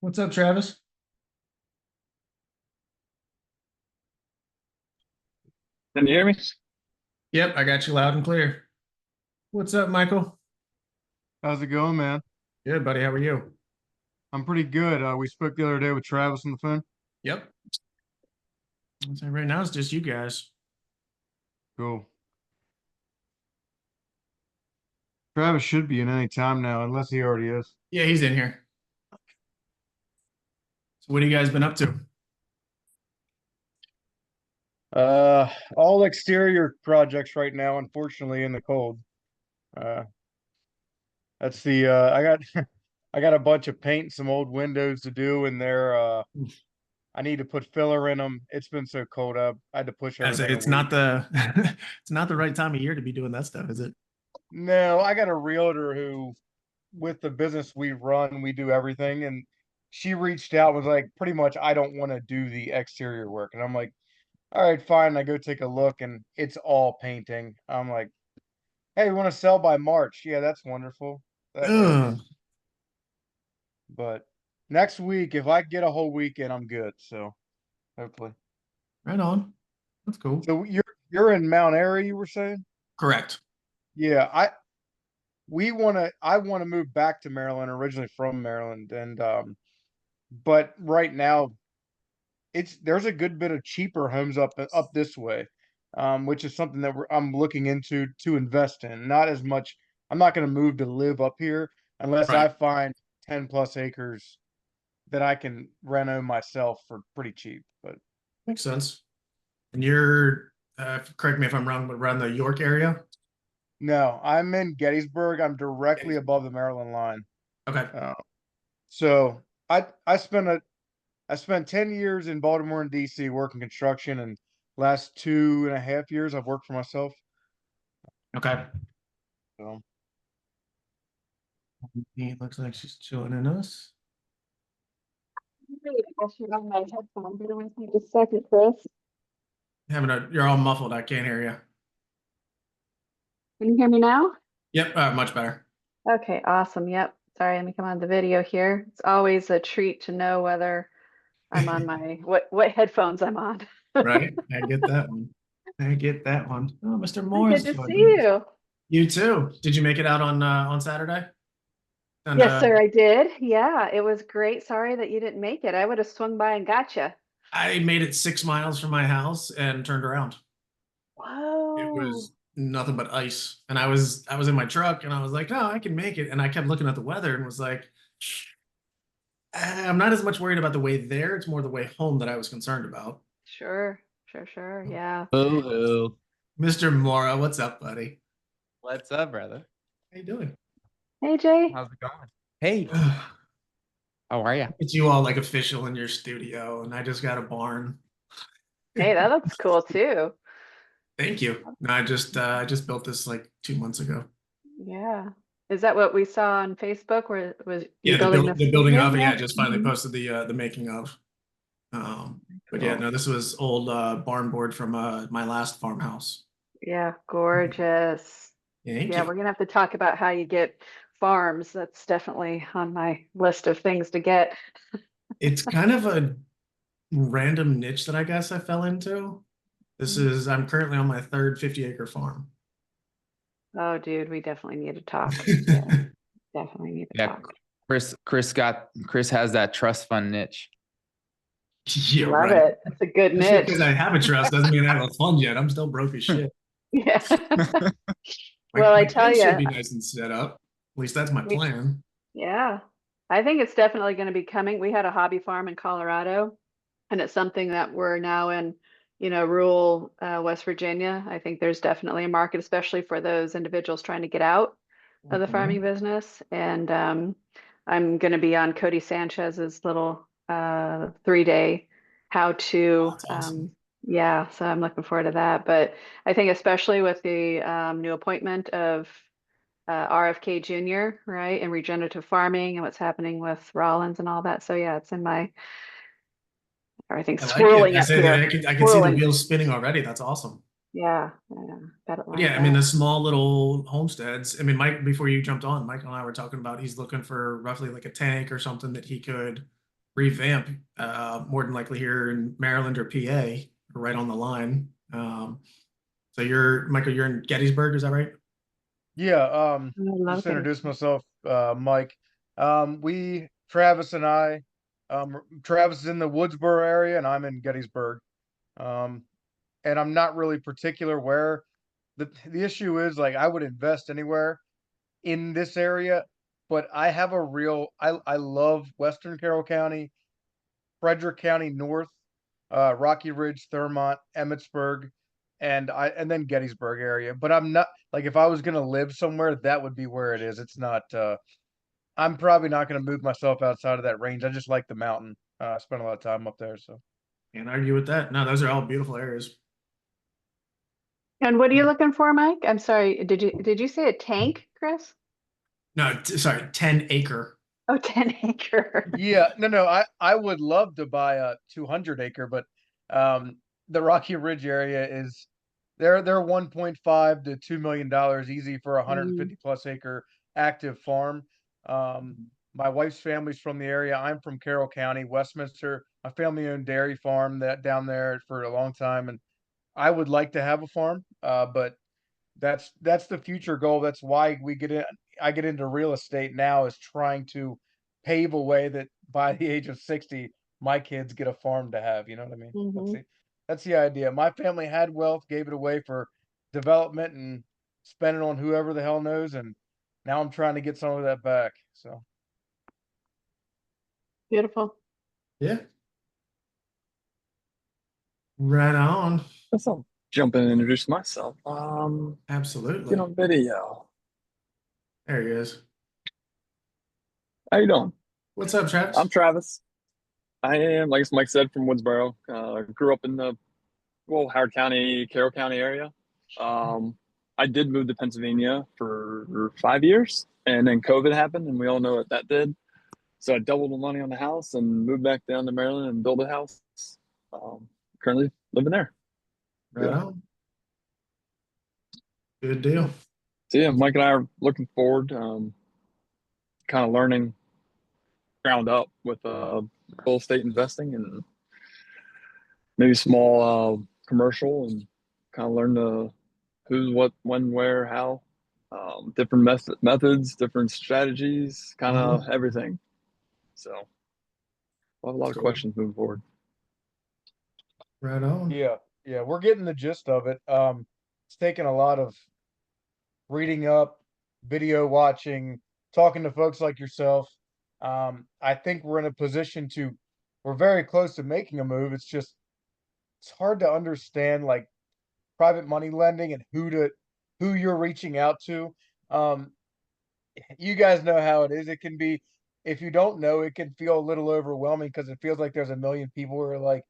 What's up, Travis? Can you hear me? Yep, I got you loud and clear. What's up, Michael? How's it going, man? Good, buddy. How are you? I'm pretty good. We spoke the other day with Travis on the phone. Yep. I'd say right now it's just you guys. Cool. Travis should be in any time now, unless he already is. Yeah, he's in here. So what have you guys been up to? All exterior projects right now, unfortunately, in the cold. Uh, that's the I got I got a bunch of paint, and some old windows to do, and I need to put filler in them. It's been so cold up. I had to push I say everything a it's not week. the it's not the right time of year to be doing that stuff, is it? No, I got a realtor who, with the business we run, we do everything, and she reached out, was like, pretty much, I don't want to do the exterior work, and I'm like, all right, fine. I go take a look, and it's all painting. I'm like, hey, we want to sell by March. Yeah, that's wonderful. That Ugh. works. But next week, if I get a whole weekend, I'm good. So hopefully. Right on. That's cool. So you're in Mount Airy, you were saying? Correct. Yeah, I want to move back to Maryland, originally from Maryland, and but right now there's a good bit of cheaper homes up this way, which is something that I'm looking into to invest in. Not as much. I'm not going to move to live up here unless I Right. find 10 plus acres that I can reno myself for pretty cheap. But Makes sense. And you're correct me if I'm wrong, but around the York area? no, I'm in Gettysburg. I'm directly above the Maryland line. Okay. Uh, so I spent 10 years in Baltimore and DC working construction, and last 2.5 years I've worked for myself. Okay. So It looks like she's joining us. Really, I should have my headphones. Bear with me just a second, Chris. You're all muffled. I can't hear you. Can you hear me now? Yep, much better. Okay, awesome. Yep. Sorry, let me come on the video here. It's always a treat to know whether I'm on my what headphones I'm on. Right? I get that one. I get that one. Oh, Mr. Good Morris to see joined us. you. You too. Did you make it out on Saturday? And Yes, sir, I did. Yeah, it was great. Sorry that you didn't make it. I would have swung by and got you. I made it 6 miles from my house and turned around. It Whoa. was nothing but ice. And I was in my truck and I was like, no, I can make it. And I kept looking at the weather and was like, I'm not as much worried about the way there. It's more the way home that I was concerned about. Sure, sure, sure. Yeah. Boo-hoo. Mr. Mora, what's up, buddy? What's up, brother? How you doing? Hey, Jay. How's it going? Hey, how are you? It's you all like official in your studio, and I just got a barn. Hey, that looks cool too. Thank you. No, I just built this like 2 months ago. Yeah. Is that what we saw on Facebook? Where was you Yeah, the building build this the building studio? of it. Yeah, Yeah. I just finally Mhm. posted the making of. But yeah, Cool. no, this was old barn board from my last farmhouse. Yeah, gorgeous. Thank Yeah, you. we're gonna have to talk about how you get farms. That's definitely on my list of things to get. It's kind of a random niche that I guess I fell into. I'm currently on my third 50-acre farm. Oh, dude, we definitely need to talk. Yeah, definitely need to Yeah, talk. Chris has that trust fund niche. Yeah, Love right. it. It's a good Just niche. because I have a trust doesn't mean I have a fund yet. I'm still broke as shit. Yeah. My, Well, I my tell kids should you, be nice and set up. At least that's my plan. yeah, I think it's definitely going to be coming. We had a hobby farm in Colorado, and it's something that we're now in, rural West Virginia. I think there's definitely a market, especially for those individuals trying to get out of the farming Mhm. business. And I'm going to be on Cody Sanchez's little 3-day how Oh, to. that's awesome. Yeah, so I'm looking forward to that. But I think especially with the new appointment of RFK Jr., right, and regenerative farming and what's happening with Rollins and all that. So yeah, it's in my everything's I like it. swirling I up said here. I can see the Swirling. wheels spinning already. That's awesome. Yeah, yeah, got it But yeah, lined I mean up. the small little homesteads. I mean, Mike, before you jumped on, Michael and I were talking about he's looking for roughly like a tank or something that he could revamp, more than likely here in Maryland or PA, right on the line. So you're Michael, you're in Gettysburg, is that right? Yeah, I love just to getting. introduce myself, Mike. Travis and I, Travis is in the Woodsboro area and I'm in Gettysburg. Um, and I'm not really particular where. The issue is, like, I would invest anywhere in this area, but I have a real I love Western Carroll County, Frederick County North, Rocky Ridge, Thurmont, Emmitsburg, and then Gettysburg area. But I'm not, like, if I was gonna live somewhere, that would be where it is. It's not I'm probably not gonna move myself outside of that range. I just like the mountain. I spent a lot of time up there, so Can't argue with that. No, those are all beautiful areas. And what are you looking for, Mike? I'm sorry. Did you say a tank, Chris? No, sorry, 10 acre. Oh, 10 acre. yeah, no, I would love to buy a 200 acre, but um the Rocky Ridge area is they're 1.5 to $2 million easy for a Mm, 150 plus acre active farm. My wife's family's from the area. I'm from Carroll County, Westminster. My family owned dairy farm that down there for a long time, and I would like to have a farm, but that's the future goal. That's why I get into real estate now, is trying to pave a way that by the age of 60, my kids get a farm to have, you know what I mean? mhm. That's the idea. My family had wealth, gave it away for development and spent it on whoever the hell knows, and now I'm trying to get some of that back. So Beautiful. Yeah. Right on. Guess I'll jump in and introduce myself. Absolutely. Get on video. There he is. How you doing? What's up, Travis? I'm Travis. I am, like Mike said, from Woodsboro. Grew up in the Howard County, Carroll County area. I did move to Pennsylvania for 5 years, and then COVID happened, and we all know what that did. So I doubled the money on the house and moved back down to Maryland and built a house. Currently living there. Right Yeah. on. Good deal. So yeah, Mike and I are looking forward, kind of learning ground up with real estate investing and maybe small commercial, and kind of learn the who's, what, when, where, how, different methods, different strategies, kind of everything. So we'll have a lot of Cool. questions moving forward. Right on. yeah, we're getting the gist of it. It's taken a lot of reading up, video watching, talking to folks like yourself. I think we're in a position we're very close to making a move. It's hard to understand, like, private money lending and who you're reaching out to. Um, you guys know how it is. It can be, if you don't know, it can feel a little overwhelming because it feels like there's a million people who are like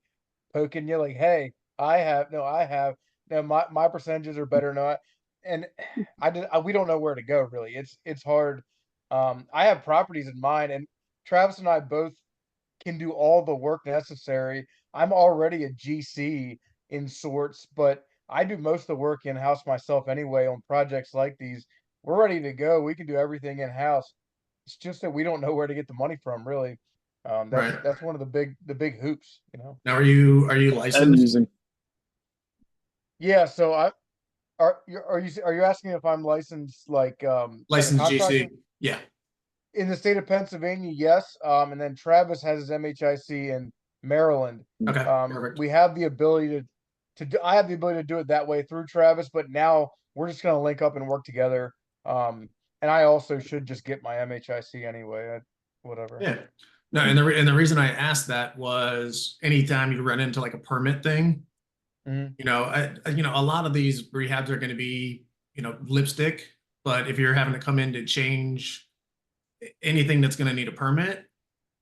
poking you, like, hey, I have, no, my percentages are better. No, and we don't know where to go really. It's hard. I have properties in mind, and Travis and I both can do all the work necessary. I'm already a GC in sorts, but I do most of the work in house myself anyway on projects like these. We're ready to go. We can do everything in house. It's just that we don't know where to get the money from, really. Right. That's one of the big hoops, you know. Now, are you And licensed? using, Yeah, so are you asking if I'm licensed, like, as a Licensed contractor GC? Yeah. in the state of Pennsylvania? Yes. And then Travis has his MHIC in Maryland. Okay. Perfect. We have the ability I have the ability to do it that way through Travis, but now we're just gonna link up and work together. And I also should just get my MHIC anyway. Whatever. Yeah. No, and the reason I asked that was anytime you run into like a permit thing, Mhm. a lot of these rehabs are going to be, lipstick, but if you're having to come in to change anything that's going to need a permit,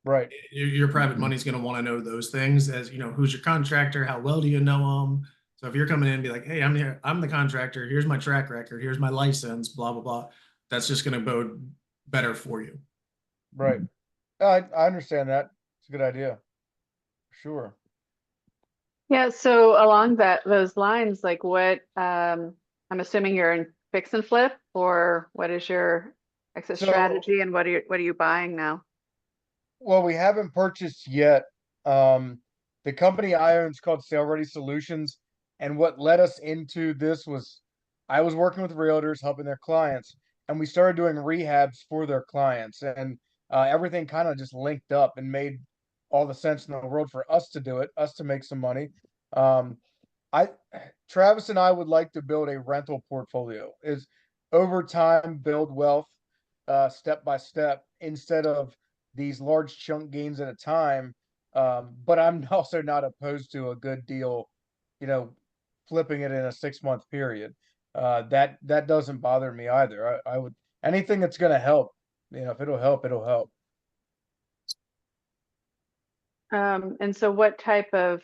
Right. your private Mhm. money's going to want to know those things, as who's your contractor, how well do you know them. So if you're coming in and be like, hey, I'm the contractor, here's my track record, here's my license, blah blah blah, that's just going to bode better for you. Right. I understand that. It's a good idea. Sure. Yeah, so along those lines, like what I'm assuming you're in fix and flip, or what is your exit So strategy, and what are you buying now? Well, we haven't purchased yet. The company I own is called Sale Ready Solutions, and what led us into this was I was working with realtors helping their clients, and we started doing rehabs for their clients, and everything kind of just linked up and made all the sense in the world for us to do it, us to make some money. Um, I Travis and I would like to build a rental portfolio. Is over time build wealth step by step instead of these large chunk gains at a time. But I'm also not opposed to a good deal, you know, flipping it in a 6 month period. That doesn't bother me either. I would anything that's gonna help, if it'll help, it'll help. And so what type of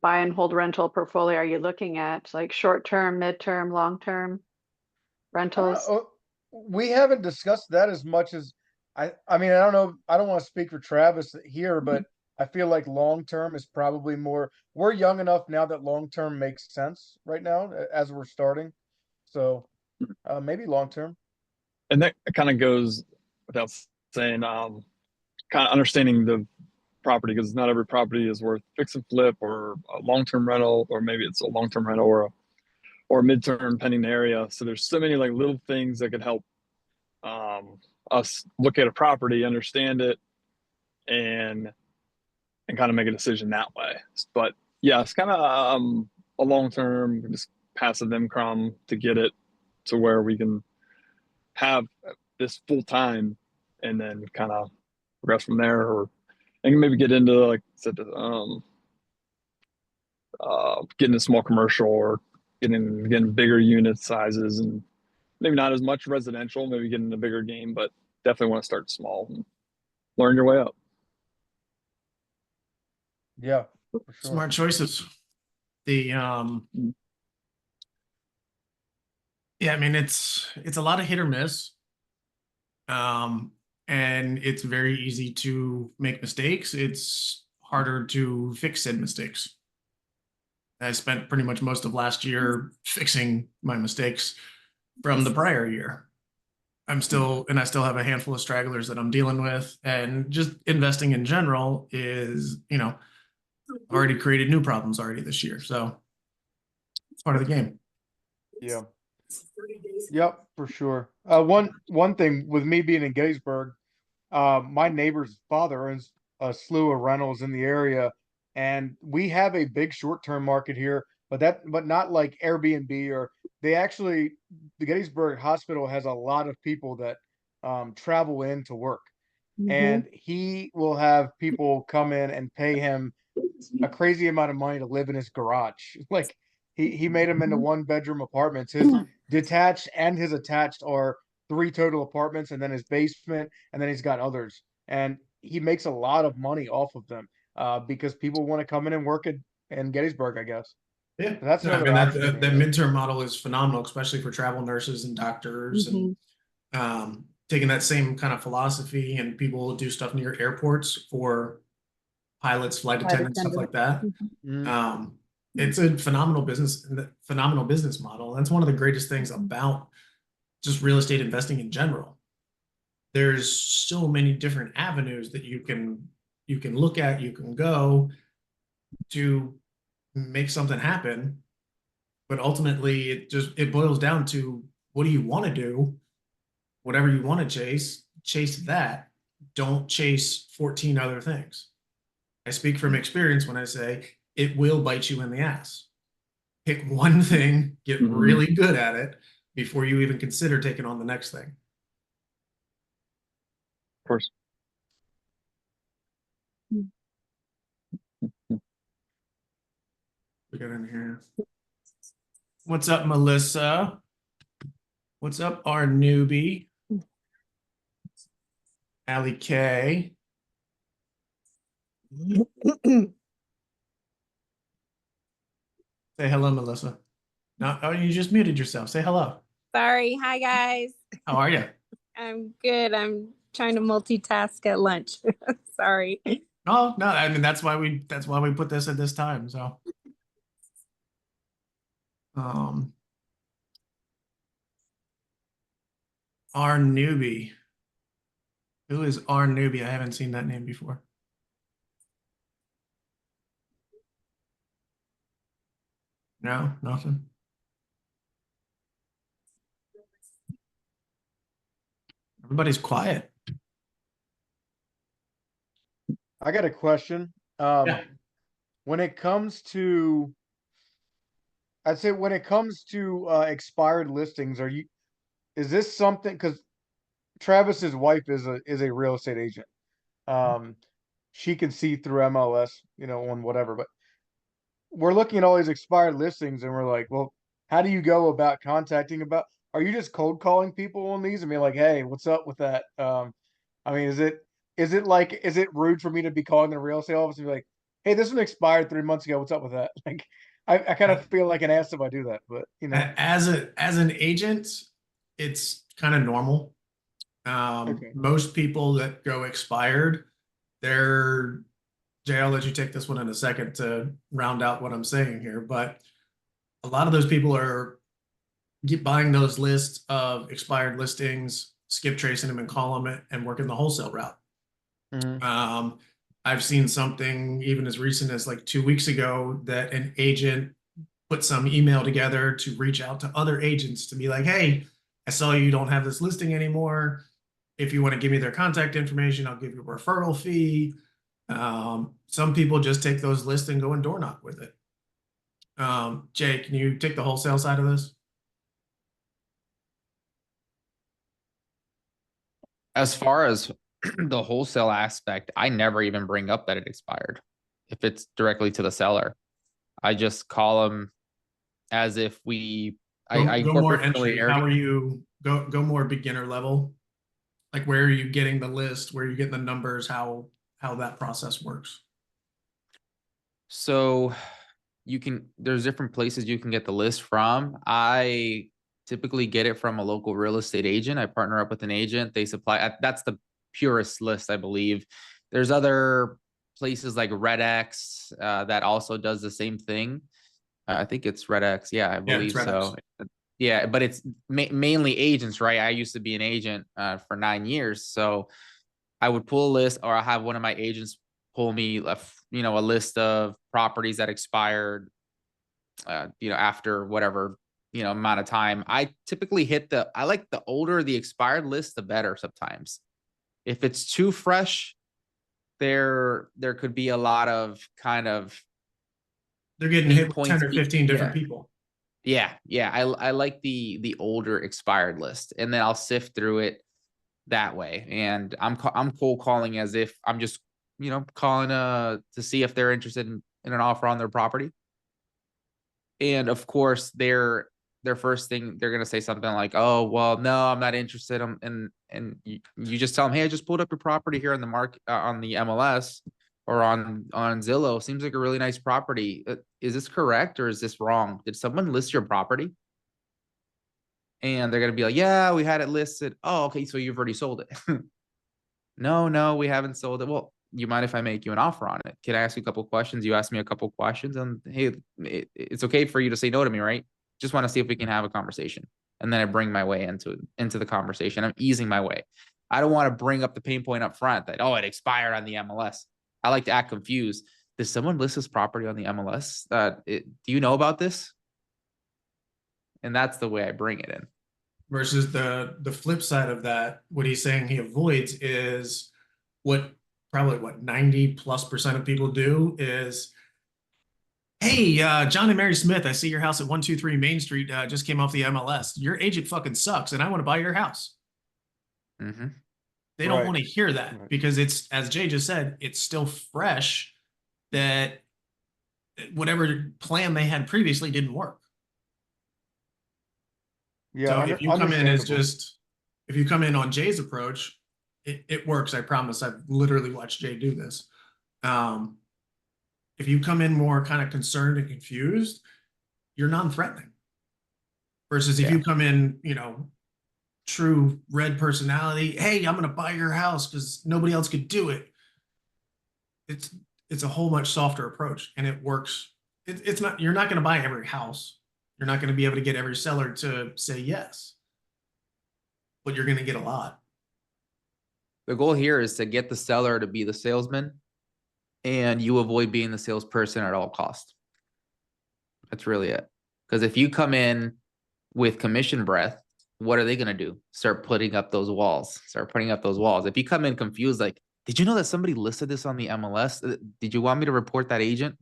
buy and hold rental portfolio are you looking at? Like short-term, mid-term, long-term rentals? We haven't discussed that as much as I mean, I don't know. I don't want to speak for Travis here, but I feel like long term is probably more. We're young enough now that long term makes sense right now as we're starting. So maybe long term. And that kind of goes without saying, kind of understanding the property, because not every property is worth fix and flip or a long-term rental, or maybe it's a long-term rental or a midterm pending area. So there's so many like little things that could help us look at a property, understand it, and kind of make a decision that way. But yeah, it's kind of a long-term, just passive income to get it to where we can have this full time and then kind of progress from there, or and maybe get into like I said, getting a small commercial or getting bigger unit sizes, and maybe not as much residential, maybe getting a bigger game, but definitely want to start small and learn your way up. Yeah, for sure. Smart choices. The yeah, I mean it's a lot of hit or miss. And it's very easy to make mistakes. It's harder to fix said mistakes. I spent pretty much most of last year fixing my mistakes from the prior year. I still have a handful of stragglers that I'm dealing with, and just investing in general is, already created new problems already this year. So it's part of the game. Yeah. Yep, for sure. One thing with me being in Gettysburg, my neighbor's father owns a slew of rentals in the area, and we have a big short-term market here, but not like Airbnb or they actually the Gettysburg Hospital has a lot of people that travel in to work, and he will have people come in and pay him a crazy amount of money to live in his garage. Like he made them into one bedroom apartments. His detached and his attached are three total apartments, and then his basement, and then he's got others. And he makes a lot of money off of them because people want to come in and work in Gettysburg, I guess. Yeah, So that's no, I another mean option. that midterm model is phenomenal, especially for travel nurses and doctors, and taking that same kind of philosophy, and people will do stuff near airports for pilots, flight attendants, stuff like that. It's a phenomenal business model. That's one of the greatest things about just real estate investing in general. There's so many different avenues that you can look at, you can go to make something happen. But ultimately it boils down to, what do you want to do? Whatever you want to chase that. Don't chase 14 other things. I speak from experience when I say it will bite you in the ass. Pick one thing, get really good at it before you even consider taking on the next thing. Of course. We got in here. What's up, Melissa? What's up, our newbie? Allie K. Say hello, Melissa. No, oh, you just muted yourself. Say hello. Sorry. Hi, guys. How are you? I'm good. I'm trying to multitask at lunch. Sorry. Oh, no, I mean that's why we put this at this time. So our newbie. Who is our newbie? I haven't seen that name before. No, nothing. Everybody's quiet. I got a question. Yeah. When it comes to, I'd say when it comes to expired listings, is this something, because Travis's wife is a real estate agent. She can see through MLS, on whatever, but we're looking at all these expired listings and we're like, well, how do you go about contacting are you just cold calling people on these and being like, hey, what's up with that? I mean, is it rude for me to be calling the real estate office and be like, hey, this one expired 3 months ago. What's up with that? Like, I kind of feel like an ass if I do that, but As an agent, it's kind of normal. Okay. Most people that go expired, Jay, I'll let you take this one in a second to round out what I'm saying here, but a lot of those people are buying those lists of expired listings, skip tracing them and calling them and working the wholesale route. I've seen something even as recent as like 2 weeks ago that an agent put some email together to reach out to other agents to be like, hey, I saw you don't have this listing anymore. If you want to give me their contact information, I'll give you a referral fee. Some people just take those lists and go and door knock with it. Jay, can you take the wholesale side of this? As far as the wholesale aspect, I never even bring up that it expired. If it's directly to the seller, I just call them as if I Go more incorporate entry. familiarity. How are you go more beginner level? Like where are you getting the list? Where are you getting the numbers? How that process works? So there's different places you can get the list from. I typically get it from a local real estate agent. I partner up with an agent. They supply, that's the purest list, I believe. There's other places like RedX that also does the same thing. I think it's RedX. Yeah, I believe so. Yeah, but it's mainly agents, right? I used to be an agent for 9 years. So I would pull a list, or I have one of my agents pull me a list of properties that expired after whatever amount of time. I typically I like the older the expired list, the better. Sometimes if it's too fresh, there could be a lot of kind of they're getting hit with 10 or 15 different people. Yeah. I like the older expired list, and then I'll sift through it that way. And I'm cold calling as if I'm just calling to see if they're interested in an offer on their property. And of course, their first thing, they're gonna say something like, "Oh, well, no, I'm not interested." And you just tell them, "Hey, I just pulled up your property here on the market on the MLS or on Zillow. Seems like a really nice property. Is this correct or is this wrong? Did someone list your property?" And they're gonna be like, "Yeah, we had it listed." "Oh, okay, so you've already sold it." No, we haven't sold it. "Well, you mind if I make you an offer on it? Can I ask you a couple questions? You ask me a couple questions, and hey, it's okay for you to say no to me, right? Just want to see if we can have a conversation." And then I bring my way into the conversation. I'm easing my way. I don't want to bring up the pain point up front that, oh, it expired on the MLS. I like to act confused. Did someone list this property on the MLS? Do you know about this? And that's the way I bring it in. Versus the flip side of that, what he's saying he avoids is probably what 90+% of people do is, hey, John and Mary Smith, I see your house at 123 Main Street just came off the MLS. Your agent fucking sucks, and I want to buy your house. Mm-hmm. They don't want to hear that because it's, as Jay just said, it's still fresh that whatever plan they had previously didn't work. Yeah. So if you come in if you come in on Jay's approach, it works. I promise. I've literally watched Jay do this. If you come in more kind of concerned and confused, you're non-threatening. Versus if you come in, true red personality, hey, I'm going to buy your house because nobody else could do it. It's a whole much softer approach, and it works. It's not, you're not going to buy every house. You're not going to be able to get every seller to say yes, but you're going to get a lot. The goal here is to get the seller to be the salesman, and you avoid being the salesperson at all costs. That's really it. Because if you come in with commission breath, what are they going to do? Start putting up those walls. If you come in confused, like, did you know that somebody listed this on the MLS? Did you want me to report that agent?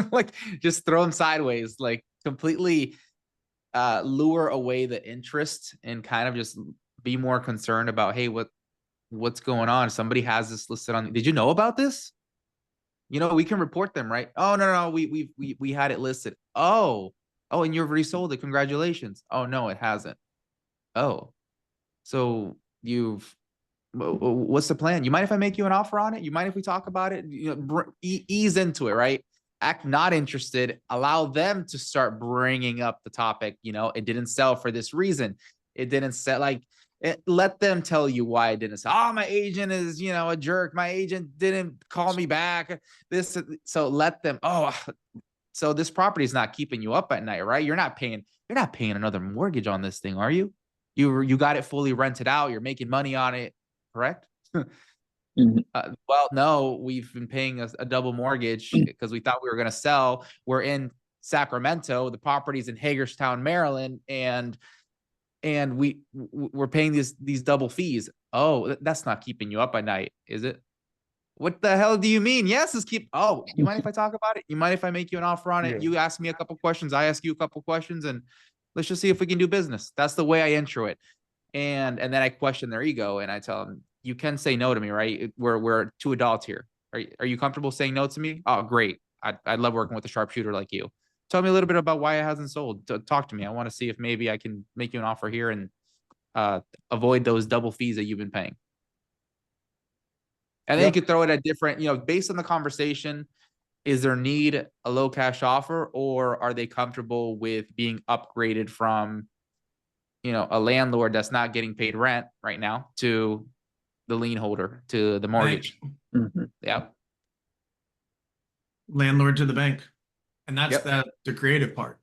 Like, just throw them sideways, like completely lure away the interest and kind of just be more concerned about, hey, what's going on? Somebody has this listed on. Did you know about this? You know, we can report them, right? Oh, no, we had it listed. Oh, and you've resold it. Congratulations. Oh, no, it hasn't. Oh, so what's the plan? You mind if I make you an offer on it? You mind if we talk about it? You know, ease into it, right? Act not interested. Allow them to start bringing up the topic. You know, it didn't sell for this reason. It didn't sell. Like, let them tell you why it didn't sell. Oh, my agent is, you know, a jerk. My agent didn't call me back. So let them. Oh, so this property is not keeping you up at night, right? You're not paying another mortgage on this thing, are you? You got it fully rented out. You're making money on it, correct? Well, no, we've been paying a double mortgage because we thought we were going to sell. We're in Sacramento. The property's in Hagerstown, Maryland, and we're paying these double fees. Oh, that's not keeping you up at night, is it? What the hell do you mean? Yes, it's keep. Oh, you mind if I talk about it? You mind if I make you an offer on it? Yeah. You ask me a couple questions. I ask you a couple questions, and let's just see if we can do business. That's the way I intro it. And then I question their ego and I tell them, you can say no to me, right? We're two adults here. Are you comfortable saying no to me? Oh, great. I'd love working with a sharpshooter like you. Tell me a little bit about why it hasn't sold. Talk to me. I want to see if maybe I can make you an offer here and avoid those double fees that you've been paying. And then you could throw it at different, you know, based on the conversation. Is there need a low cash offer, or are they comfortable with being upgraded from, you know, a landlord that's not getting paid rent right now to the lien holder, to the mortgage? Yeah. Landlord to the bank. And that's Yep. the creative part.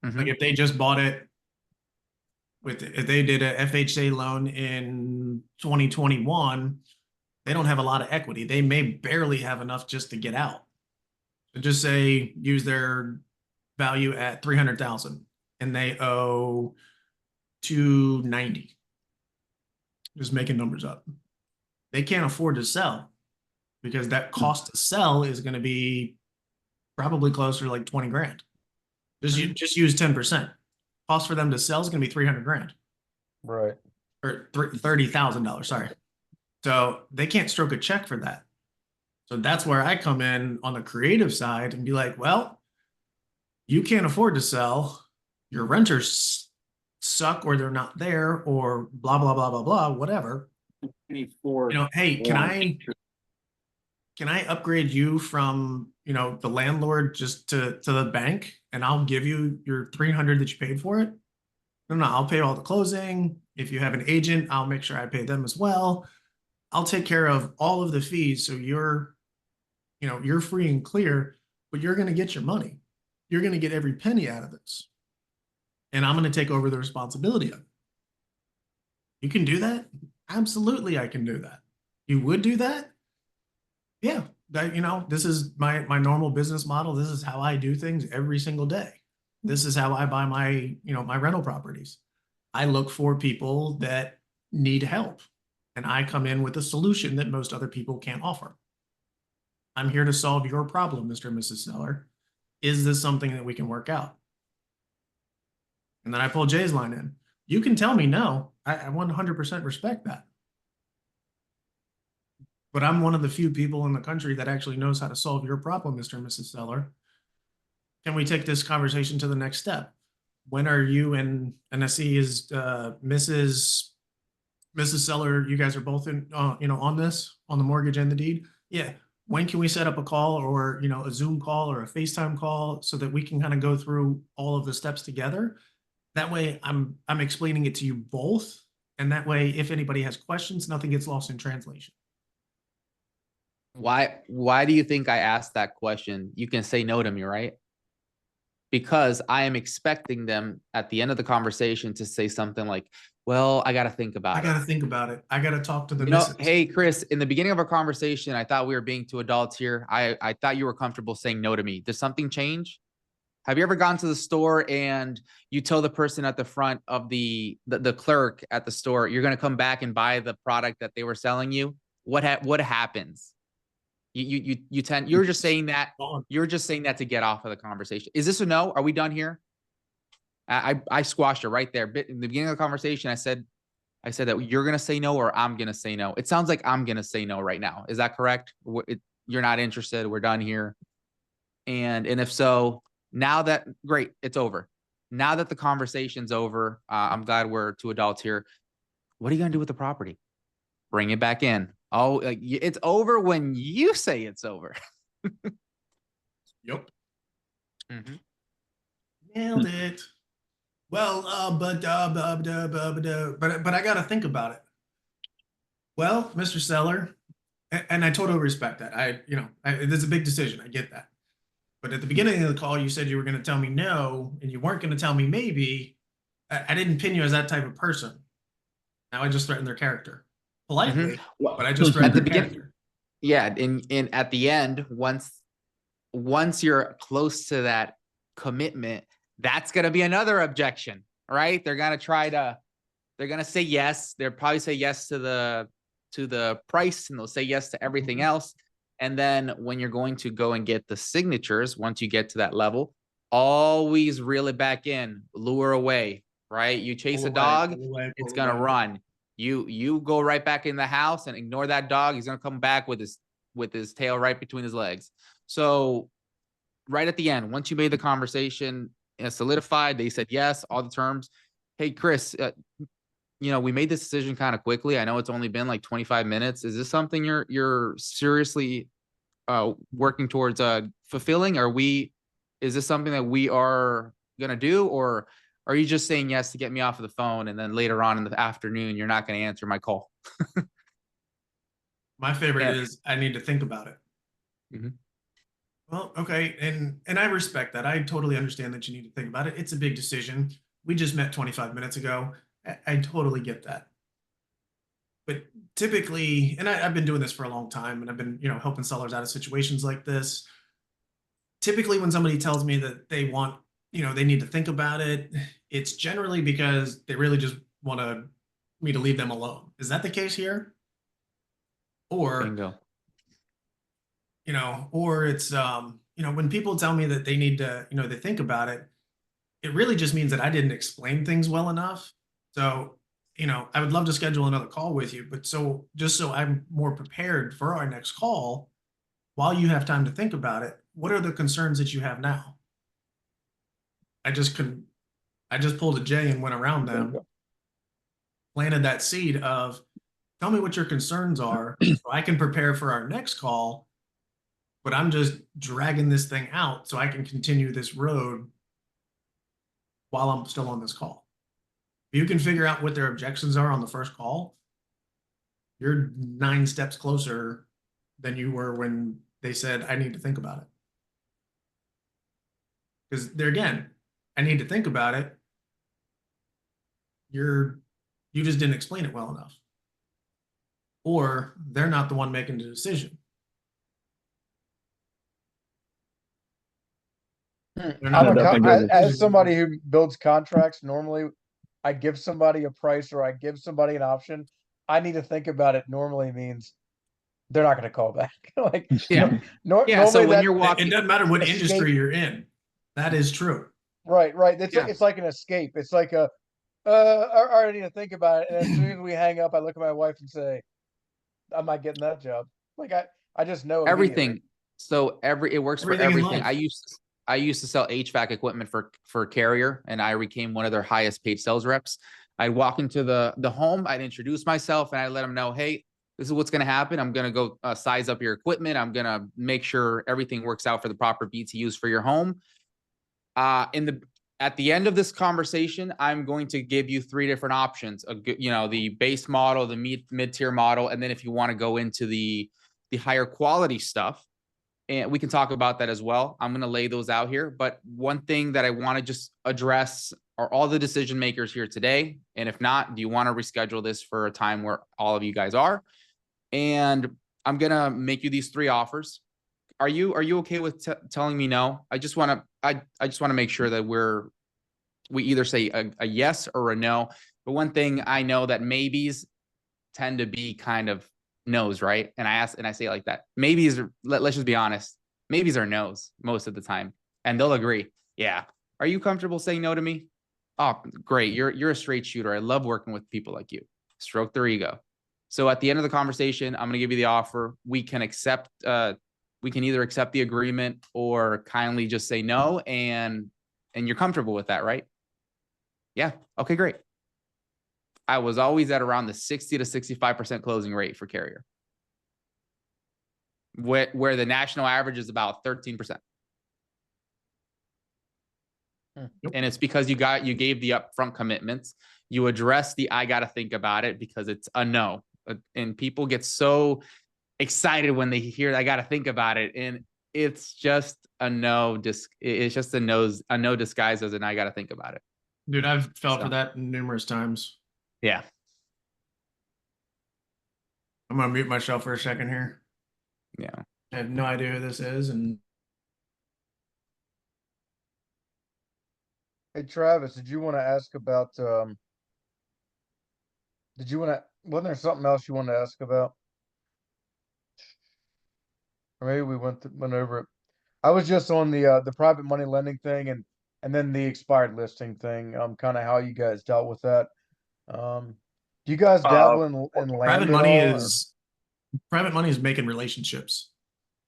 Mhm. Like if they just bought it if they did a FHA loan in 2021, they don't have a lot of equity. They may barely have enough just to get out. So just say use their value at 300,000 and they owe 290. Just making numbers up. They can't afford to sell because that cost to sell is going to be probably closer to like 20 grand. Just use 10%. Cost for them to sell is going to be 300 grand. Right. Or $30,000. Sorry. So they can't stroke a check for that. So that's where I come in on the creative side and be like, well, you can't afford to sell. Your renters suck or they're not there or blah, blah, blah, blah, blah, whatever. You know, hey, can I upgrade you from, you know, the landlord just to the bank and I'll give you your 300 that you paid for it? No, I'll pay all the closing. If you have an agent, I'll make sure I pay them as well. I'll take care of all of the fees. So you're free and clear, but you're going to get your money. You're going to get every penny out of this. And I'm going to take over the responsibility of it. You can do that? Absolutely, I can do that. You would do that? Yeah. This is my normal business model. This is how I do things every single day. This is how I buy my rental properties. I look for people that need help and I come in with a solution that most other people can't offer. I'm here to solve your problem, Mr. and Mrs. Seller. Is this something that we can work out? And then I pull Jay's line in. You can tell me no. I 100% respect that. But I'm one of the few people in the country that actually knows how to solve your problem, Mr. and Mrs. Seller. Can we take this conversation to the next step? When are you and I see is Mrs. Seller, you guys are both in, on this, on the mortgage and the deed? Yeah. When can we set up a call or, a Zoom call or a FaceTime call so that we can kind of go through all of the steps together? That way I'm explaining it to you both. And that way, if anybody has questions, nothing gets lost in translation. Why do you think I asked that question? You can say no to me, right? because I am expecting them at the end of the conversation to say something like, well, I got to think about I it. got to think about it. I got to talk to the You know, missus. hey, Chris, in the beginning of our conversation, I thought we were being two adults here. I thought you were comfortable saying no to me. Did something change? Have you ever gone to the store and you tell the person at the front of the clerk at the store, you're going to come back and buy the product that they were selling you? What happens? You're just saying that to get off of the conversation. Is this a no? Are we done here? I squashed it right there. In the beginning of the conversation, I said that you're going to say no or I'm going to say no. It sounds like I'm going to say no right now. Is that correct? You're not interested. We're done here. And if so, now that, great, it's over. Now that the conversation's over, I'm glad we're two adults here. What are you going to do with the property? Bring it back in. Oh, it's over when you say it's over. Yep. Mm-hmm. Nailed it. Well, but I got to think about it. Well, Mr. Seller, and I totally respect that. It's a big decision. I get that. But at the beginning of the call, you said you were going to tell me no, and you weren't going to tell me maybe. I didn't pin you as that type of person. Now I just threatened their character politely, but I just threatened their character. Yeah, in at the end, once you're close to that commitment, that's going to be another objection, right? They're going to say yes. They'll probably say yes to the price, and they'll say yes to everything else. And then when you're going to go and get the signatures, once you get to that level, always reel it back in, lure away, right? You chase a dog, it's going to run. You go right back in the house and ignore that dog. He's going to come back with his tail right between his legs. So right at the end, once you made the conversation solidified, they said yes, all the terms. Hey, Chris, we made this decision kind of quickly. I know it's only been like 25 minutes. Is this something you're seriously working towards fulfilling? Is this something that we are going to do? Or are you just saying yes to get me off of the phone, and then later on in the afternoon, you're not going to answer my call? My favorite is I need to think about it. Mm-hmm. Well, okay. And I respect that. I totally understand that you need to think about it. It's a big decision. We just met 25 minutes ago. I totally get that. But typically, and I've been doing this for a long time, and I've been, helping sellers out of situations like this. Typically, when somebody tells me that they want, they need to think about it, it's generally because they really just want me to leave them alone. Is that the case here? Or, Bingo. or it's, when people tell me that they need to, they think about it, it really just means that I didn't explain things well enough. So, I would love to schedule another call with you, but just so I'm more prepared for our next call, while you have time to think about it, what are the concerns that you have now? I just pulled a J and went around them, planted that seed of, tell me what your concerns are so I can prepare for our next call, but I'm just dragging this thing out so I can continue this road while I'm still on this call. If you can figure out what their objections are on the first call, you're 9 steps closer than you were when they said, I need to think about it. Because again, I need to think about it. You just didn't explain it well enough. Or they're not the one making the decision. As somebody who builds contracts, normally I give somebody a price or I give somebody an option. I need to think about it normally means they're not going to call back. So when you're walking, it doesn't matter what industry you're in. That is true. Right. It's like an escape. It's like I already need to think about it. And as soon as we hang up, I look at my wife and say, I'm not getting that job. Like I just know everything. So it works for everything. I used to sell HVAC equipment for Carrier, and I became one of their highest paid sales reps. I'd walk into the home, I'd introduce myself, and I'd let them know, hey, this is what's going to happen. I'm going to go size up your equipment. I'm going to make sure everything works out for the proper BTUs for your home. At the end of this conversation, I'm going to give you 3 different options. The base model, the mid-tier model, and then if you want to go into the higher quality stuff, and we can talk about that as well. I'm going to lay those out here. But one thing that I want to just address are all the decision makers here today. And if not, do you want to reschedule this for a time where all of you guys are? And I'm going to make you these 3 offers. Are you okay with telling me no? I just want to make sure that we either say a yes or a no. But one thing I know that maybes tend to be kind of no's, right? And I say it like that. Maybes, let's just be honest. Maybes are no's most of the time, and they'll agree. Yeah. Are you comfortable saying no to me? Oh, great. You're a straight shooter. I love working with people like you. Stroke their ego. So at the end of the conversation, I'm going to give you the offer. We can accept. We can either accept the agreement or kindly just say no, and you're comfortable with that, right? Yeah. Okay, great. I was always at around the 60 to 65% closing rate for carrier, where the national average is about 13%. Yep. And it's because you gave the upfront commitments. You address the I got to think about it because it's a no. And people get so excited when they hear I got to think about it. And it's just a no. It's just a no disguised as an I got to think about it. Dude, I've fell for that numerous times. Yeah. I'm gonna mute myself for a second here. Yeah. I have no idea who this is, and Hey Travis, did you want to ask about wasn't there something else you wanted to ask about? Or maybe we went over it. I was just on the private money lending thing and then the expired listing thing, kind of how you guys dealt with that. Do you guys dabble in land private at money all, or- private money is making relationships.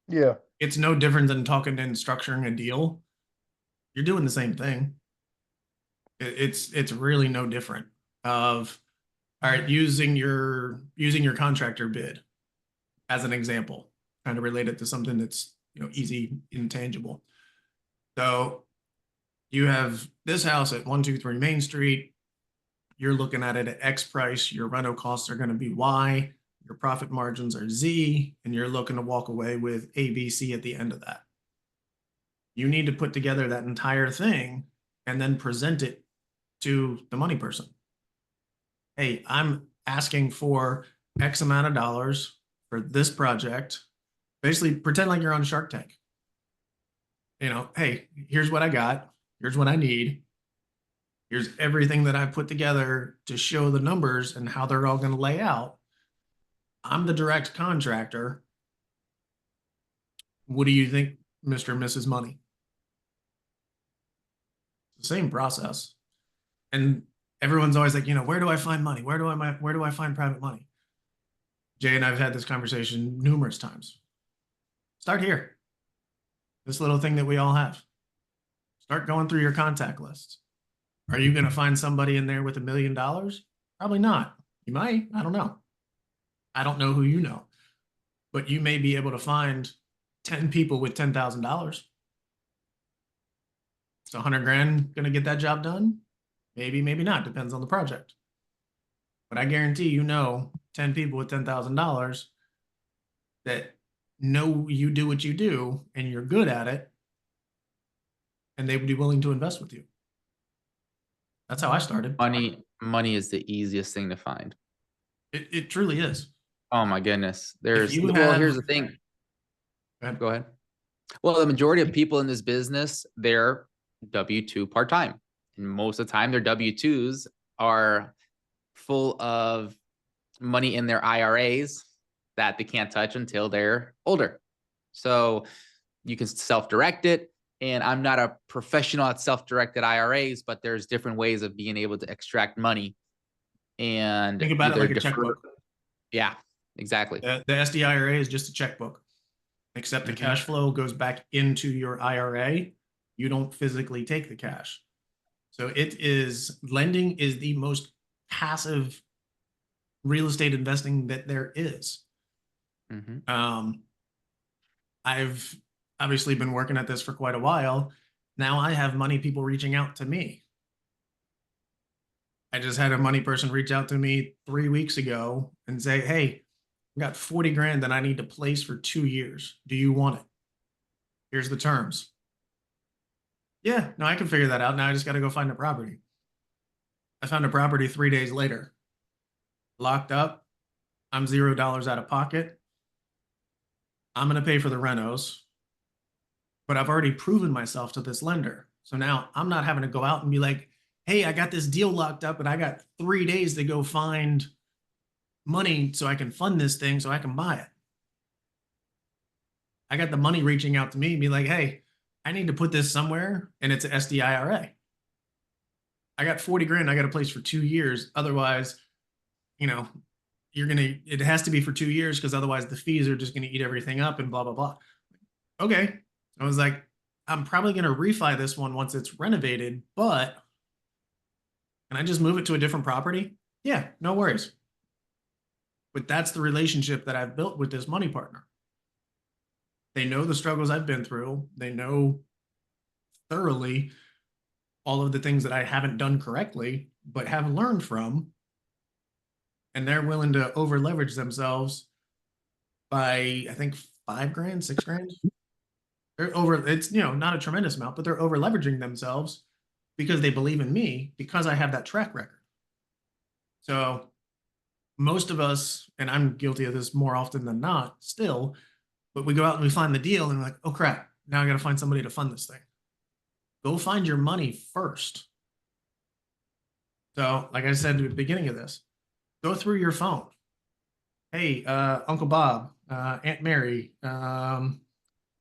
Yeah. It's no different than talking and structuring a deal. You're doing the same thing. It's really no different. All right, using your contractor bid as an example, kind of relate it to something that's easy, intangible. So you have this house at 123 Main Street. You're looking at it at X price. Your rental costs are going to be Y. Your profit margins are Z, and you're looking to walk away with A, B, C at the end of that. You need to put together that entire thing and then present it to the money person. Hey, I'm asking for X amount of dollars for this project. Basically, pretend like you're on Shark Tank. Hey, here's what I got. Here's what I need. Here's everything that I put together to show the numbers and how they're all going to lay out. I'm the direct contractor. What do you think, Mr. and Mrs. Money? It's the same process. And everyone's always like, where do I find money? Where do I find private money? Jay and I've had this conversation numerous times. Start here. This little thing that we all have. Start going through your contact list. Are you going to find somebody in there with $1 million? Probably not. You might. I don't know. I don't know who you know. But you may be able to find 10 people with $10,000. It's 100 grand going to get that job done? Maybe, maybe not. Depends on the project. But I guarantee 10 people with $10,000 that know you do what you do and you're good at it, and they would be willing to invest with you. That's how I started. Money is the easiest thing to find. It truly is. Oh my goodness. Here's the thing. Go ahead. Well, the majority of people in this business, they're W-2 part-time. And most of the time their W-2s are full of money in their IRAs that they can't touch until they're older. So you can self-direct it. And I'm not a professional at self-directed IRAs, but there's different ways of being able to extract money. And think about it like a checkbook. Yeah, exactly. The SDIRA is just a checkbook, except the cash flow goes back into your IRA. You don't physically take the cash. So lending is the most passive real estate investing that there is. I've obviously been working at this for quite a while. Now I have money people reaching out to me. I just had a money person reach out to me 3 weeks ago and say, hey, I got 40 grand that I need to place for 2 years. Do you want it? Here's the terms. Yeah, no, I can figure that out. Now I just got to go find a property. I found a property 3 days later. Locked up. I'm $0 out of pocket. I'm going to pay for the renos. But I've already proven myself to this lender. So now I'm not having to go out and be like, hey, I got this deal locked up and I got 3 days to go find money so I can fund this thing so I can buy it. I got the money reaching out to me and be like, hey, I need to put this somewhere, and it's an SDIRA. I got 40 grand. I got a place for 2 years. Otherwise, you know, it has to be for 2 years because otherwise the fees are just going to eat everything up and blah, blah, blah. Okay. I was like, I'm probably going to refi this one once it's renovated, but can I just move it to a different property? Yeah, no worries. But that's the relationship that I've built with this money partner. They know the struggles I've been through. They know thoroughly all of the things that I haven't done correctly, but have learned from. And they're willing to over leverage themselves by, I think, 5 grand, 6 grand. They're over, it's, not a tremendous amount, but they're over leveraging themselves because they believe in me because I have that track record. So most of us, and I'm guilty of this more often than not still, but we go out and we find the deal and we're like, oh crap, now I got to find somebody to fund this thing. Go find your money first. So like I said at the beginning of this, go through your phone. Hey, Uncle Bob, Aunt Mary,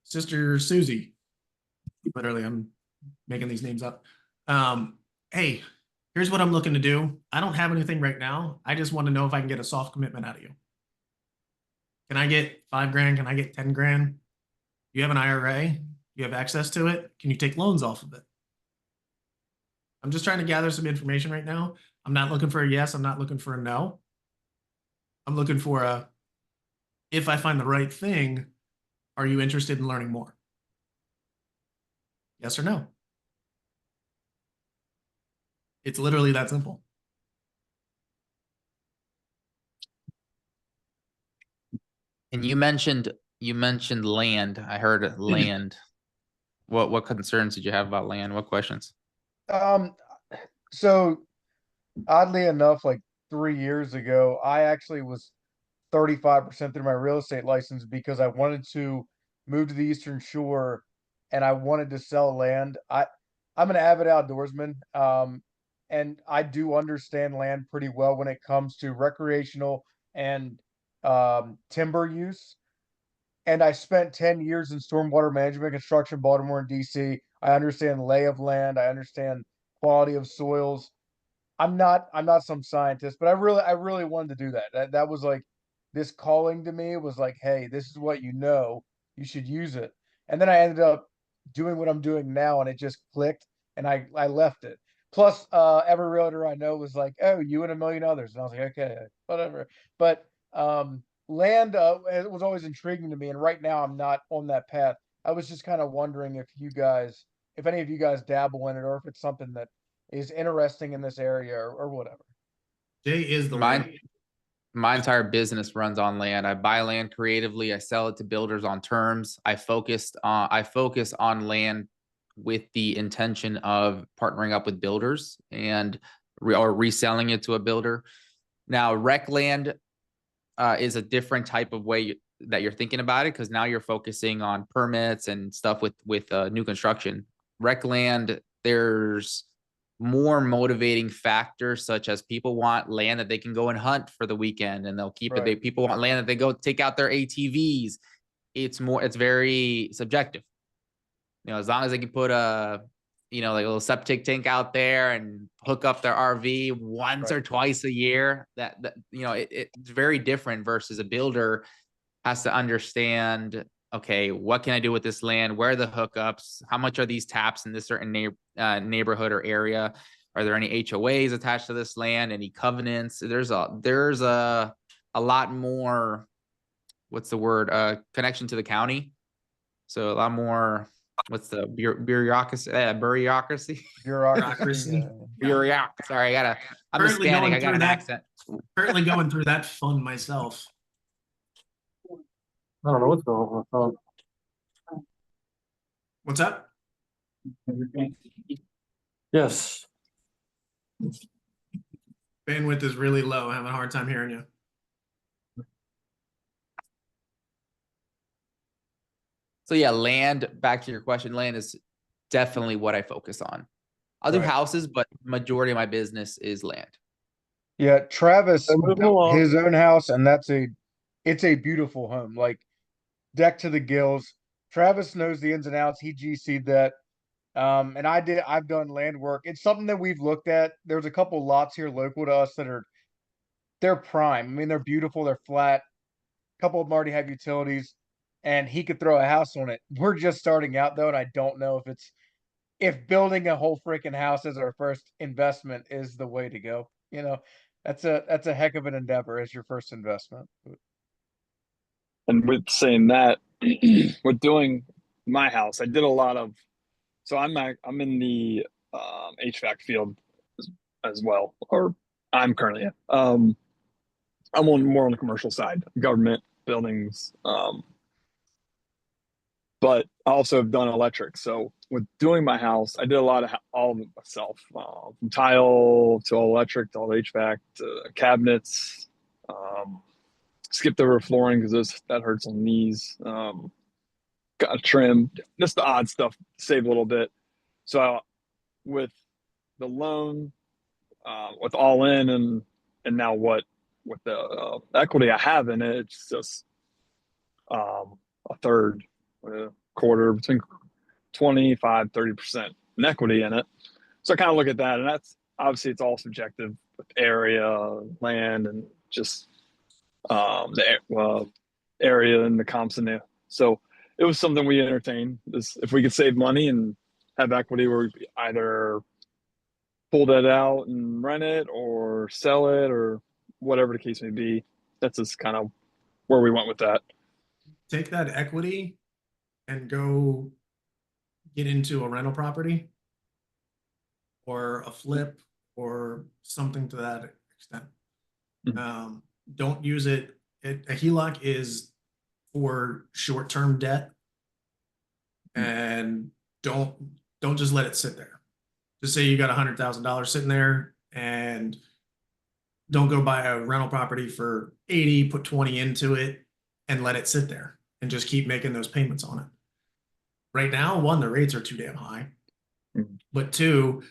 Sister Susie. Literally, I'm making these names up. Hey, here's what I'm looking to do. I don't have anything right now. I just want to know if I can get a soft commitment out of you. Can I get 5 grand? Can I get 10 grand? You have an IRA? You have access to it? Can you take loans off of it? I'm just trying to gather some information right now. I'm not looking for a yes. I'm not looking for a no. I'm looking for a, if I find the right thing, are you interested in learning more? Yes or no? It's literally that simple. And you mentioned land. I heard land. What concerns did you have about land? What questions? So oddly enough, like 3 years ago, I actually was 35% through my real estate license because I wanted to move to the Eastern Shore and I wanted to sell land. I'm an avid outdoorsman, and I do understand land pretty well when it comes to recreational and timber use. And I spent 10 years in stormwater management construction, Baltimore and DC. I understand lay of land. I understand quality of soils. I'm not some scientist, but I really wanted to do that. That was like this calling to me was like, hey, this is what you should use it. And then I ended up doing what I'm doing now and it just clicked and I left it. Plus every realtor I know was like, oh, you and a million others. And I was like, okay, whatever. But land it was always intriguing to me, and right now I'm not on that path. I was just kind of wondering if any of you guys dabble in it or if it's something that is interesting in this area or whatever. Jay is the My entire business runs on land. I buy land creatively. I sell it to builders on terms. I focus on land with the intention of partnering up with builders and or reselling it to a builder. Now, rec land is a different type of way that you're thinking about it, because now you're focusing on permits and stuff with new construction. Rec land, there's more motivating factors such as people want land that they can go and hunt for the weekend and they'll keep it. People want land that they go take out their ATVs. It's very subjective. As long as they can put like a little septic tank out there and hook up their RV once or twice a year, that it's very different versus a builder has to understand, okay, what can I do with this land? Where are the hookups? How much are these taps in this certain neighborhood or area? Are there any HOAs attached to this land? Any covenants? There's a lot more, what's the word? Connection to the county. So a lot more, what's the bureaucracy? Bureaucracy. Sorry, I'm Hispanic. I got an accent. Currently going through that fun myself. I don't know what's going on with my phone. What's up? Yes. Bandwidth is really low. I'm having a hard time hearing you. So yeah, land, back to your question, land is definitely what I focus on. I'll do Right. houses, but majority of my business is land. Yeah, Travis So moving built along. his own house, and it's a beautiful home, like deck to the gills. Travis knows the ins and outs. He GC'd that. And I've done land work. It's something that we've looked at. There's a couple lots here local to us they're prime. I mean, they're beautiful, they're flat. A couple of them already have utilities, and he could throw a house on it. We're just starting out though, and I don't know if building a whole freaking house as our first investment is the way to go. That's a heck of an endeavor as your first investment. And with saying that, with doing my house, I did a lot of. So I'm in the HVAC field as well, or I'm currently. I'm more on the commercial side, government buildings. But I also have done electric. So with doing my house, I did a lot of all of it myself, from tile to all electric to all HVAC to cabinets. Skipped over flooring because that hurts on knees. Got a trim, just the odd stuff, save a little bit. So with the loan, with all in, and now with the equity I have in it, it's just a third, a quarter, between 25-30% in equity in it. So I kind of look at that, and that's obviously it's all subjective with area, land, and just the area and the comps in there. So it was something we entertained. If we could save money and have equity where we either pull that out and rent it or sell it or whatever the case may be. That's just kind of where we went with that. Take that equity and go get into a rental property or a flip or something to that extent. Don't use it. A HELOC is for short-term debt, and don't just let it sit there. Just say you got $100,000 sitting there, and don't go buy a rental property for 80, put 20 into it, and let it sit there and just keep making those payments on it. Right now, one, the rates are too damn high. But two,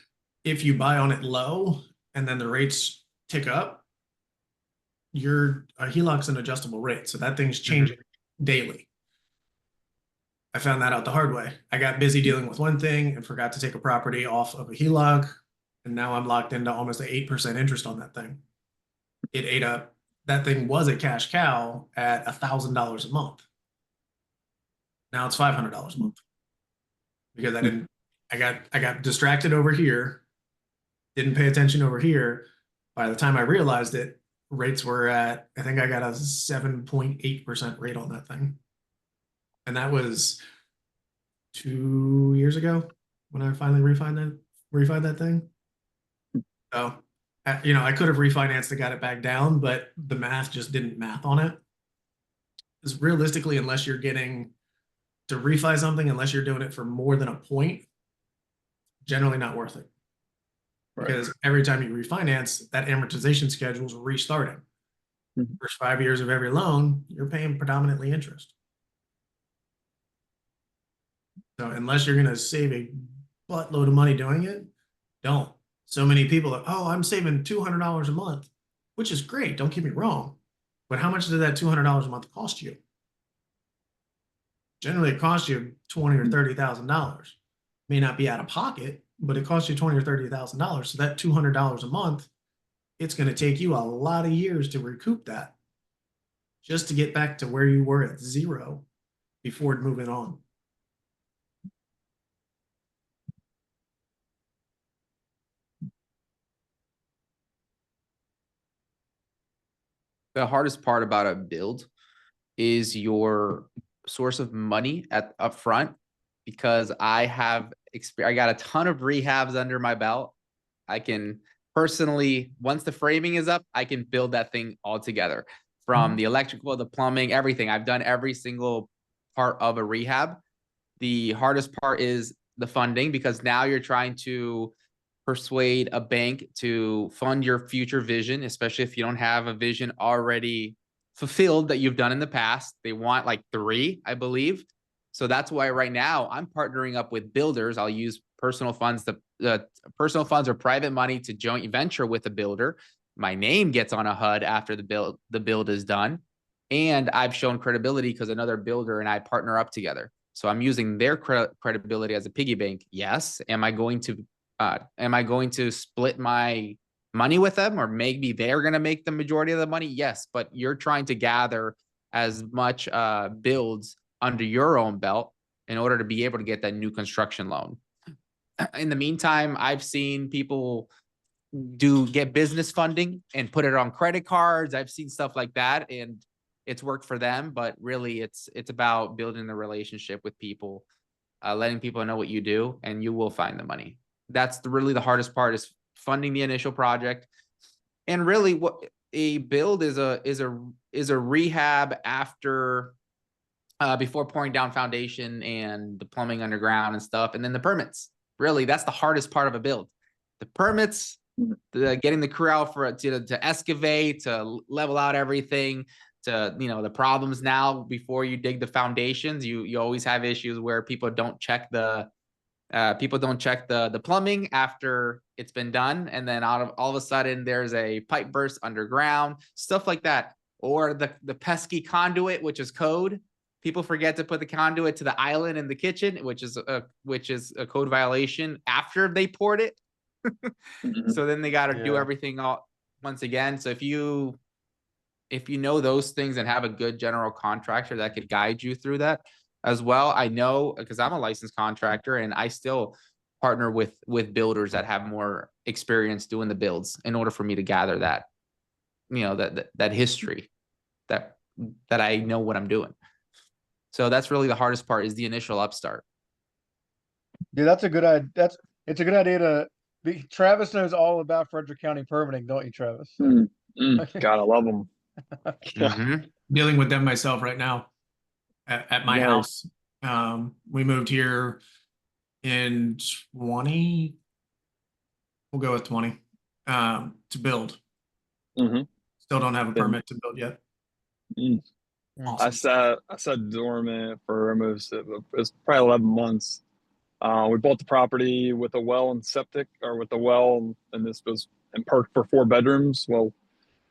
if you buy on it low and then the rates tick up, a HELOC's an adjustable rate. So that thing's changing daily. I found that out the hard way. I got busy dealing with one thing and forgot to take a property off of a HELOC. And now I'm locked into almost an 8% interest on that thing. It ate up. That thing was a cash cow at $1,000 a month. Now it's $500 a month because I got distracted over here, didn't pay attention over here. By the time I realized it, rates were at, I think I got a 7.8% rate on that thing. And that was 2 years ago when I finally refined that thing. So, I could have refinanced and got it back down, but the math just didn't math on it. Because realistically, unless you're getting to refi something, unless you're doing it for more than a point, generally not worth it. Right. Because every time you refinance, that amortization schedule is restarting. First 5 years of every loan, you're paying predominantly interest. So unless you're going to save a buttload of money doing it, don't. So many people are, oh, I'm saving $200 a month, which is great. Don't get me wrong. But how much did that $200 a month cost you? Generally, it costs you $20,000 or $30,000. May not be out of pocket, but it costs you $20,000 or $30,000. So that $200 a month, it's going to take you a lot of years to recoup that just to get back to where you were at zero before moving on. The hardest part about a build is your source of money up front, because I got a ton of rehabs under my belt. I can personally, once the framing is up, I can build that thing all together, from the electrical, the plumbing, everything. I've done every single part of a rehab. The hardest part is the funding, because now you're trying to persuade a bank to fund your future vision, especially if you don't have a vision already fulfilled that you've done in the past. They want like 3, I believe. So that's why right now I'm partnering up with builders. I'll use personal funds, personal funds or private money to joint venture with a builder. My name gets on a HUD after the build is done. And I've shown credibility because another builder and I partner up together. So I'm using their credibility as a piggy bank. Yes. Am I going to split my money with them, or maybe they're going to make the majority of the money? Yes, but you're trying to gather as much builds under your own belt in order to be able to get that new construction loan. In the meantime, I've seen people get business funding and put it on credit cards. I've seen stuff like that, and it's worked for them, but really it's about building the relationship with people, letting people know what you do, and you will find the money. That's really the hardest part, is funding the initial project. And really what a build is a rehab after, before pouring down foundation and the plumbing underground and stuff. And then the permits, really, that's the hardest part of a build. The permits, getting the crew out to excavate, to level out everything, to, the problems now before you dig the foundations. You always have issues where people don't check the plumbing after it's been done, and then all of a sudden there's a pipe burst underground, stuff like that. Or the pesky conduit, which is code. People forget to put the conduit to the island in the kitchen, which is a code violation after they poured it. So then they got to do everything all once again. So if you know those things and have a good general contractor that could guide you through that as well. I know, because I'm a licensed contractor, and I still partner with builders that have more experience doing the builds in order for me to gather that, that history, that I know what I'm doing. So that's really the hardest part, is the initial upstart. Yeah, that's a good idea. It's a good idea to be. Travis knows all about Frederick County permitting, don't you, Travis? Gotta love them. Dealing with them myself right now at my Nice. house. We moved here in 20. We'll go with 20 to build. Still don't have a permit to build yet. Awesome. I sat dormant for almost, it was probably 11 months. We bought the property with a well and septic, or with a well, and this was in perked for 4 bedrooms. Well,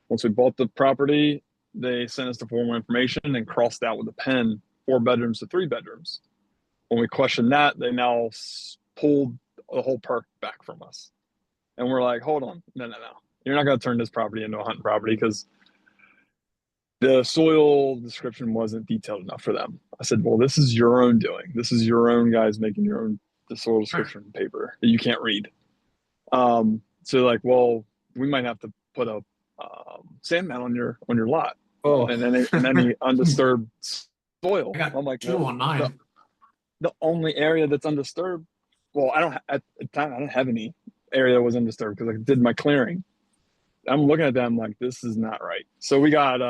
once we bought the property, they sent us the formal information and crossed out with a pen 4 bedrooms to 3 bedrooms. When we questioned that, they now pulled the whole perk back from us. And we're like, hold on, no. You're not going to turn this property into a hunting property, because the soil description wasn't detailed enough for them. I said, well, this is your own doing. This is your own guys making your own the soil description paper that you can't read. So like, well, we might have to put a sand mound on your lot. Oh, and then undisturbed soil. I'm like, 2 on 9. The only area that's undisturbed. Well, at the time I didn't have any area that was undisturbed, because I did my clearing. I'm looking at them like, this is not right. So we got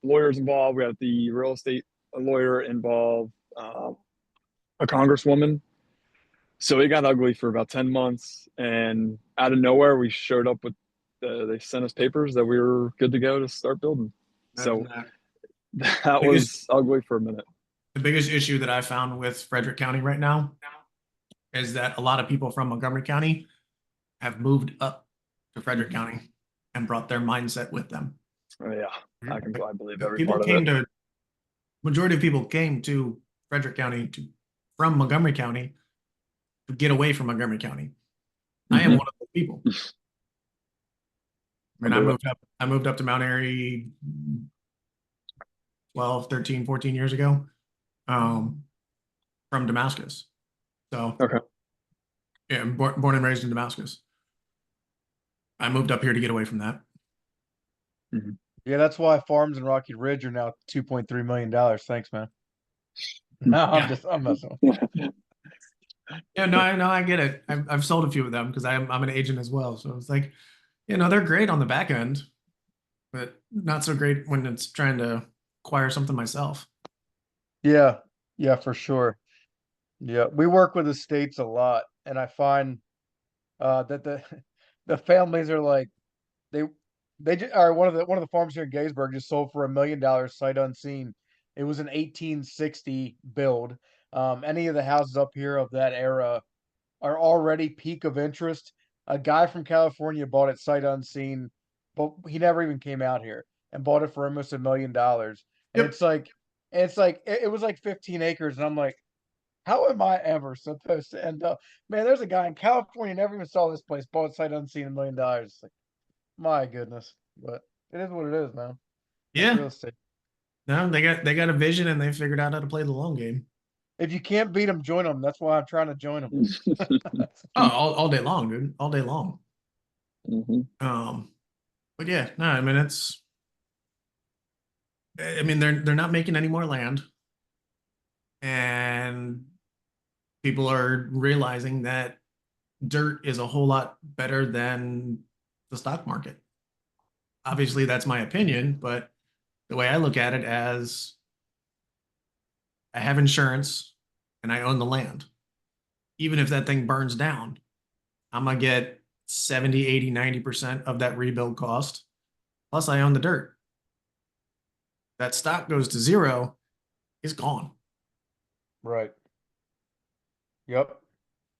lawyers involved. We got the real estate lawyer involved, a congresswoman. So it got ugly for about 10 months. And out of nowhere, we showed up with, they sent us papers that we were good to go to start building. So that was ugly for a minute. The biggest issue that I found with Frederick County right now is that a lot of people from Montgomery County have moved up to Frederick County and brought their mindset with them. Oh yeah, I believe every People part of came it. to, majority of people came to Frederick County from Montgomery County to get away from Montgomery County. I am one of those people. I mean, I moved up to Mount Airy 12, 13, 14 years ago, from Damascus. So, okay. Yeah, I'm born and raised in Damascus. I moved up here to get away from that. Yeah, that's why farms in Rocky Ridge are now $2.3 million. Thanks, man. No, I'm messing with you. Yeah, no, I get it. I've sold a few of them because I'm an agent as well. So it's like, they're great on the back end, but not so great when it's trying to acquire something myself. Yeah, for sure. Yeah, we work with the states a lot, and I find that the the families are like they are one of the farms here in Gettysburg just sold for $1 million sight unseen. It was an 1860 build. Any of the houses up here of that era are already peak of interest. A guy from California bought it sight unseen, but he never even came out here and bought it for almost $1 million. And Yep. it was like 15 acres, and I'm like, how am I ever supposed to end up? Man, there's a guy in California never even saw this place, bought sight unseen $1 million. It's like, my goodness, but it is what it is, man. That's Yeah. real estate. No, they got a vision and they figured out how to play the long game. If you can't beat them, join them. That's why I'm trying to join them. Oh, all day long, dude. All day long. Mhm. But yeah, no, I mean they're not making any more land. And people are realizing that dirt is a whole lot better than the stock market. Obviously, that's my opinion, but the way I look at it as I have insurance and I own the land. Even if that thing burns down, I'm gonna get 70, 80, 90% of that rebuild cost. Plus, I own the dirt. That stock goes to zero, it's gone. Right. Yep.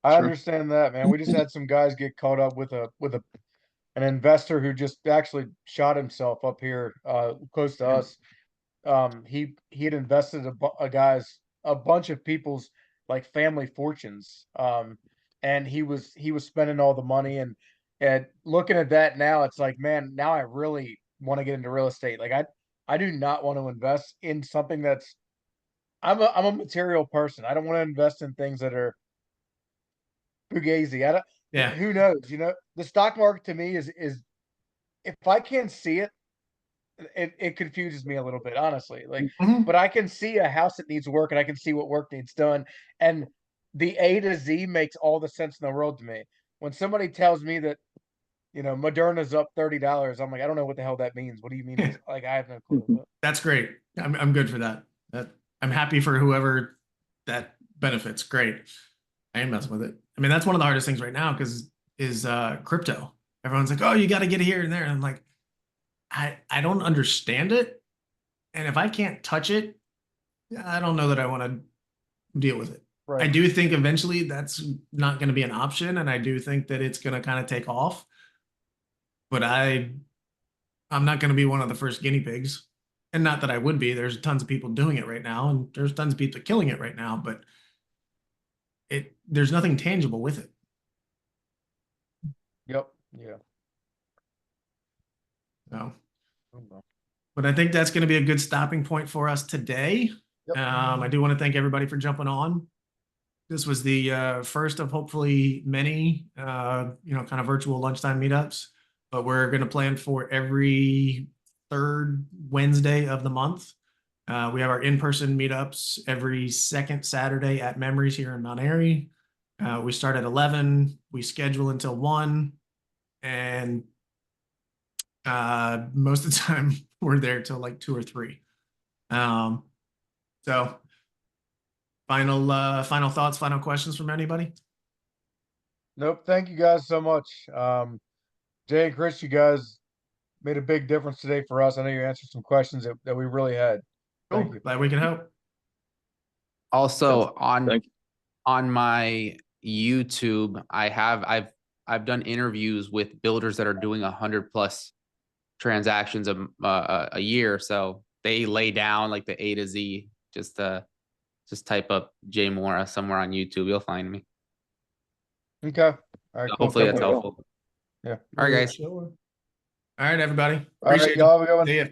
I Sure. understand that, man. We just had some guys get caught up with an investor who just actually shot himself up here, close to us. He had invested a bunch of people's like family fortunes. And he was spending all the money, and looking at that now, it's like, man, now I really want to get into real estate. Like I do not want to invest in something that's I'm a material person. I don't want to invest in things that are fugazi. I don't. Yeah. Who knows? You know, the stock market to me is if I can't see it, it confuses me a little bit, honestly. Like, Mhm. but I can see a house that needs work, and I can see what work needs done, and the A to Z makes all the sense in the world to me. When somebody tells me that, Moderna's up $30, I'm like, I don't know what the hell that means. What do you mean? Like, I have no clue. But That's great. I'm good for that. I'm happy for whoever that benefits. Great. I ain't messing with it. I mean, that's one of the hardest things right now because is crypto. Everyone's like, oh, you got to get it here and there. And I'm like, I don't understand it. And if I can't touch it, I don't know that I want to deal with it. I right, do think eventually that's not going to be an option. And I do think that it's going to kind of take off. But I'm not going to be one of the first guinea pigs. And not that I would be. There's tons of people doing it right now, and there's tons of people killing it right now, but there's nothing tangible with it. yep, yeah. So, Mhm. but I think that's going to be a good stopping point for us today. Yep. I do want to thank everybody for jumping on. This was the first of hopefully many, kind of virtual lunchtime meetups, but we're going to plan for every third Wednesday of the month. We have our in-person meetups every second Saturday at Memories here in Mount Airy. We start at 11, we schedule until 1, and most of the time we're there till like 2 or 3. So final thoughts, final questions from anybody? Nope. Thank you guys so much. Jay and Chris, you guys made a big difference today for us. I know you answered some questions that we really had. Thank Cool. you. Glad we can help. Also Thank you. on my YouTube, I've done interviews with builders that are doing 100+ transactions a year. So they lay down like the A to Z. Just type up Jay Mora somewhere on YouTube. You'll find me. Okay. All right. Cool. Hopefully Thank that's you. helpful. Yeah. All right, guys. All right, everybody. All right, Appreciate y'all have a good it. one. See ya.